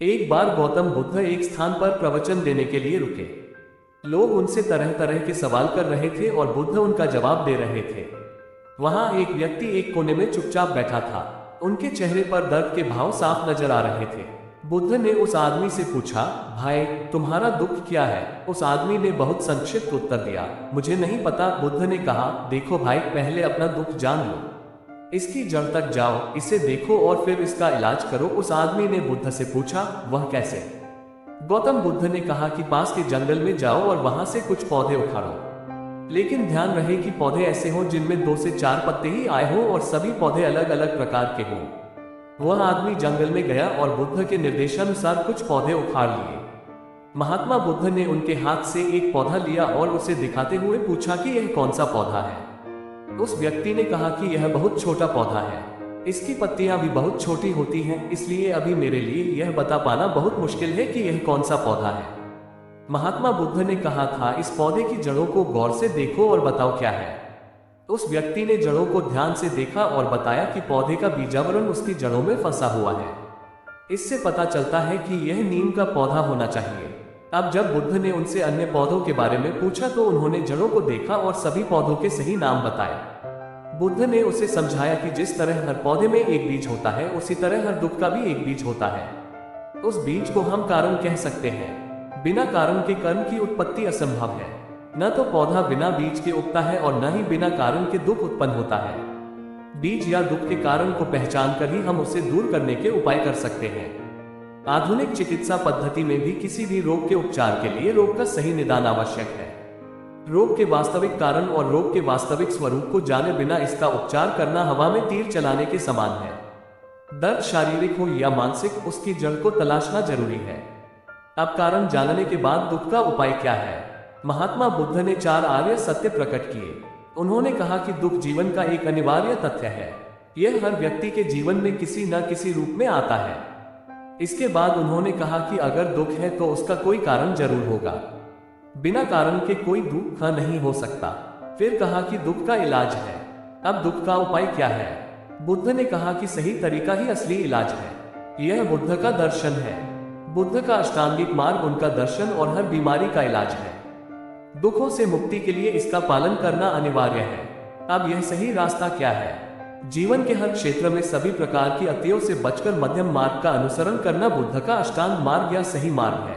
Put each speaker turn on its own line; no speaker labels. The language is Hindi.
एक बार गौतम बुद्ध एक स्थान पर प्रवचन देने के लिए रुके। लोग उनसे तरह तरह के सवाल कर रहे थे और बुद्ध उनका जवाब दे रहे थे। वहां एक व्यक्ति एक कोने में चुपचाप बैठा था। उनके चेहरे पर दर्द के भाव साफ नजर आ रहे थे। बुद्ध ने उस आदमी से पूछा, भाई तुम्हारा दुख क्या है? उस आदमी ने बहुत संक्षिप्त उत्तर दिया, मुझे नहीं पता। बुद्ध ने कहा, देखो भाई, पहले अपना दुख जान लो, इसकी जड़ तक जाओ, इसे देखो और फिर इसका इलाज करो। उस आदमी ने बुद्ध से पूछा, वह कैसे? गौतम बुद्ध ने कहा कि पास के जंगल में जाओ और वहां से कुछ पौधे उखाड़ो, लेकिन ध्यान रहे कि पौधे ऐसे हों जिनमें 2 से 4 पत्ते ही आए हों और सभी पौधे अलग अलग प्रकार के हों। वह आदमी जंगल में गया और बुद्ध के निर्देशानुसार कुछ पौधे उखाड़ लिए। महात्मा बुद्ध ने उनके हाथ से एक पौधा लिया और उसे दिखाते हुए पूछा कि यह कौन सा पौधा है। उस व्यक्ति ने कहा कि यह बहुत छोटा पौधा है, इसकी पत्तियां भी बहुत छोटी होती हैं, इसलिए अभी मेरे लिए यह बता पाना बहुत मुश्किल है कि यह कौन सा पौधा है। महात्मा बुद्ध ने कहा था, इस पौधे की जड़ों को गौर से देखो और बताओ क्या है। उस व्यक्ति ने जड़ों को ध्यान से देखा और बताया कि पौधे का बीजावरण उसकी जड़ों में फंसा हुआ है। इससे पता चलता है कि यह नीम का पौधा होना चाहिए। अब जब बुद्ध ने उनसे अन्य पौधों के बारे में पूछा तो उन्होंने जड़ों को देखा और सभी पौधों के सही नाम बताए। बुद्ध ने उसे समझाया कि जिस तरह हर पौधे में एक बीज होता है, उसी तरह हर दुख का भी एक बीज होता है। उस बीज को हम कारण कह सकते हैं। बिना कारण के कर्म की उत्पत्ति असंभव है। न तो पौधा बिना बीज के उगता है और न ही बिना कारण के दुख उत्पन्न होता है। बीज या दुख के कारण को पहचान कर ही हम उसे दूर करने के उपाय कर सकते हैं। आधुनिक चिकित्सा पद्धति में भी किसी भी रोग के उपचार के लिए रोग का सही निदान आवश्यक है। रोग के वास्तविक कारण और रोग के वास्तविक स्वरूप को जाने बिना इसका उपचार करना हवा में तीर चलाने के समान है। दर्द शारीरिक हो या मानसिक, उसकी जड़ को तलाशना जरूरी है। अब कारण जानने के बाद दुख का उपाय क्या है? महात्मा बुद्ध ने 4 आर्य सत्य प्रकट किए। उन्होंने कहा कि दुख जीवन का एक अनिवार्य तथ्य है। यह हर व्यक्ति के जीवन में किसी न किसी रूप में आता है। इसके बाद उन्होंने कहा कि अगर दुख है तो उसका कोई कारण जरूर होगा। बिना कारण के कोई दुख नहीं हो सकता। फिर कहा कि दुख का इलाज है। अब दुख का उपाय क्या है? बुद्ध ने कहा कि सही तरीका ही असली इलाज है। यह बुद्ध का दर्शन है। बुद्ध का अष्टांगिक मार्ग उनका दर्शन और हर बीमारी का इलाज है। दुखों से मुक्ति के लिए इसका पालन करना अनिवार्य है। अब यह सही रास्ता क्या है? जीवन के हर क्षेत्र में सभी प्रकार की अतियों से बचकर मध्यम मार्ग का अनुसरण करना बुद्ध का अष्टांग मार्ग या सही मार्ग है।